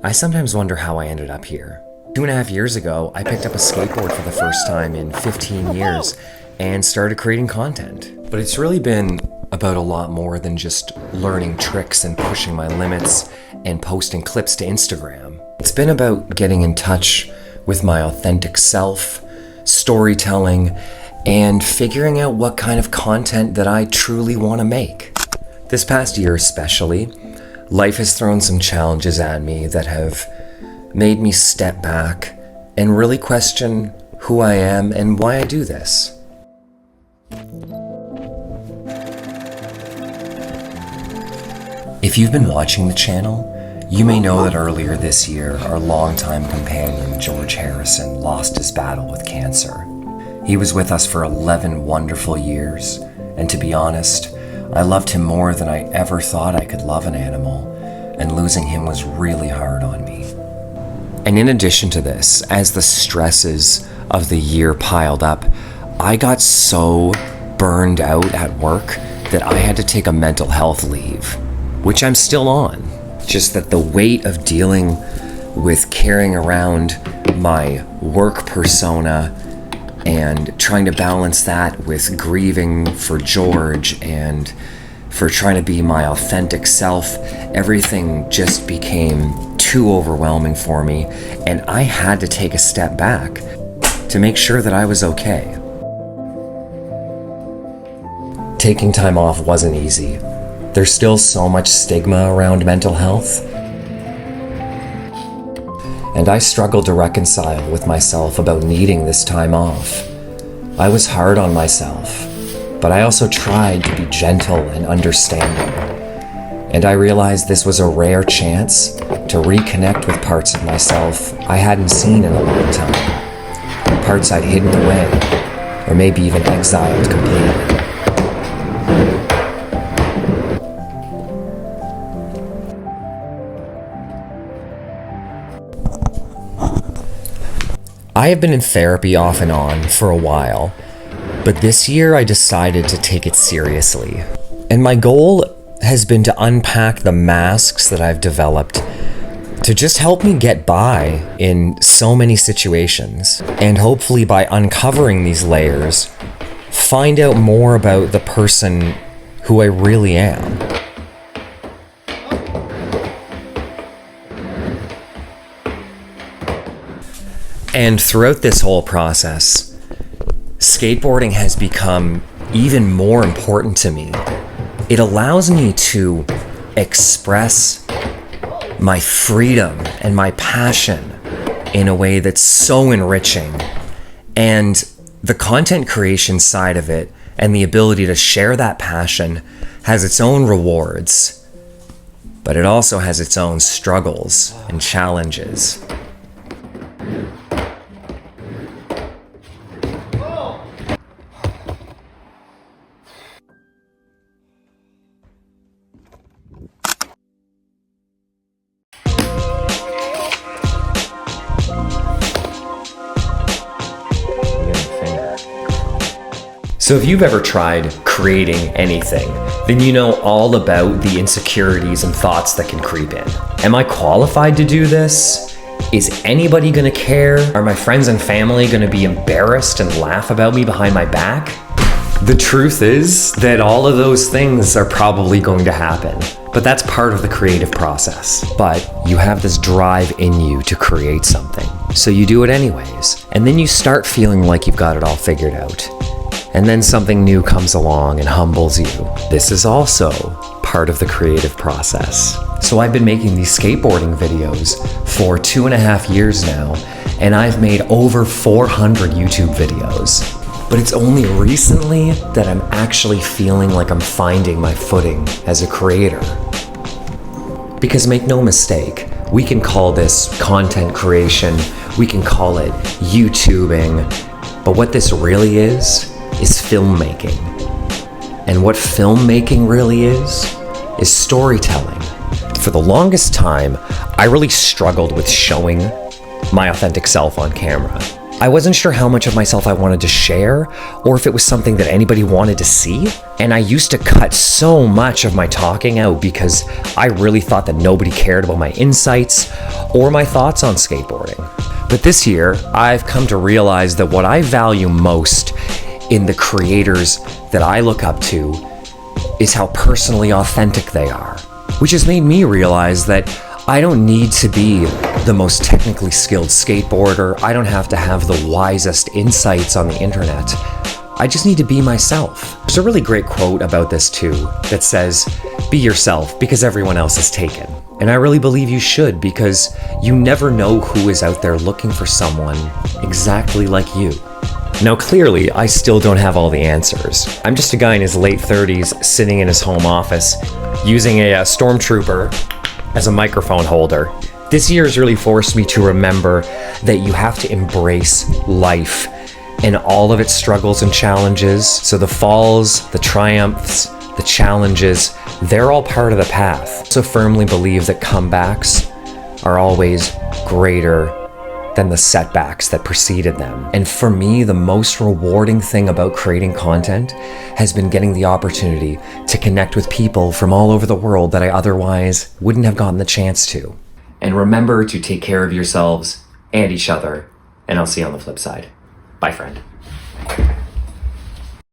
I sometimes wonder how I ended up here. 2.5 years ago, I picked up a skateboard for the first time in 15 years and started creating content. But it's really been about a lot more than just learning tricks and pushing my limits and posting clips to Instagram. It's been about getting in touch with my authentic self, storytelling, and figuring out what kind of content that I truly want to make. This past year especially, life has thrown some challenges at me that have made me step back and really question who I am and why I do this. If you've been watching the channel, you may know that earlier this year, our longtime companion, George Harrison, lost his battle with cancer. He was with us for 11 wonderful years, and to be honest, I loved him more than I ever thought I could love an animal, and losing him was really hard on me. And in addition to this, as the stresses of the year piled up, I got so burned out at work that I had to take a mental health leave, which I'm still on. Just that the weight of dealing with carrying around my work persona and trying to balance that with grieving for George and for trying to be my authentic self, everything just became too overwhelming for me, and I had to take a step back to make sure that I was okay. Taking time off wasn't easy. There's still so much stigma around mental health. And I struggled to reconcile with myself about needing this time off. I was hard on myself, but I also tried to be gentle and understanding. And I realized this was a rare chance to reconnect with parts of myself I hadn't seen in a long time. Parts I'd hidden away, or maybe even exiled completely. I have been in therapy off and on for a while, but this year I decided to take it seriously. And my goal has been to unpack the masks that I've developed to just help me get by in so many situations. And hopefully by uncovering these layers, find out more about the person who I really am. And throughout this whole process, skateboarding has become even more important to me. It allows me to express my freedom and my passion in a way that's so enriching. And the content creation side of it and the ability to share that passion has its own rewards, but it also has its own struggles and challenges. So if you've ever tried creating anything, then you know all about the insecurities and thoughts that can creep in. Am I qualified to do this? Is anybody gonna care? Are my friends and family gonna be embarrassed and laugh about me behind my back? The truth is that all of those things are probably going to happen, but that's part of the creative process. But you have this drive in you to create something, so you do it anyways. And then you start feeling like you've got it all figured out. And then something new comes along and humbles you. This is also part of the creative process. So I've been making these skateboarding videos for 2.5 years now, and I've made over 400 YouTube videos. But it's only recently that I'm actually feeling like I'm finding my footing as a creator. Because make no mistake, we can call this content creation, we can call it YouTubing, but what this really is filmmaking. And what filmmaking really is storytelling. For the longest time, I really struggled with showing my authentic self on camera. I wasn't sure how much of myself I wanted to share, or if it was something that anybody wanted to see. And I used to cut so much of my talking out because I really thought that nobody cared about my insights, or my thoughts on skateboarding. But this year, I've come to realize that what I value most in the creators that I look up to is how personally authentic they are, which has made me realize that I don't need to be the most technically skilled skateboarder. I don't have to have the wisest insights on the internet. I just need to be myself. There's a really great quote about this too that says, "Be yourself because everyone else is taken." And I really believe you should, because you never know who is out there looking for someone exactly like you. Now, clearly, I still don't have all the answers. I'm just a guy in his late 30s sitting in his home office using a Stormtrooper as a microphone holder. This year has really forced me to remember that you have to embrace life and all of its struggles and challenges. So the falls, the triumphs, the challenges, they're all part of the path. I also firmly believe that comebacks are always greater than the setbacks that preceded them. And for me, the most rewarding thing about creating content has been getting the opportunity to connect with people from all over the world that I otherwise wouldn't have gotten the chance to. And remember to take care of yourselves and each other, and I'll see you on the flip side. Bye, friend.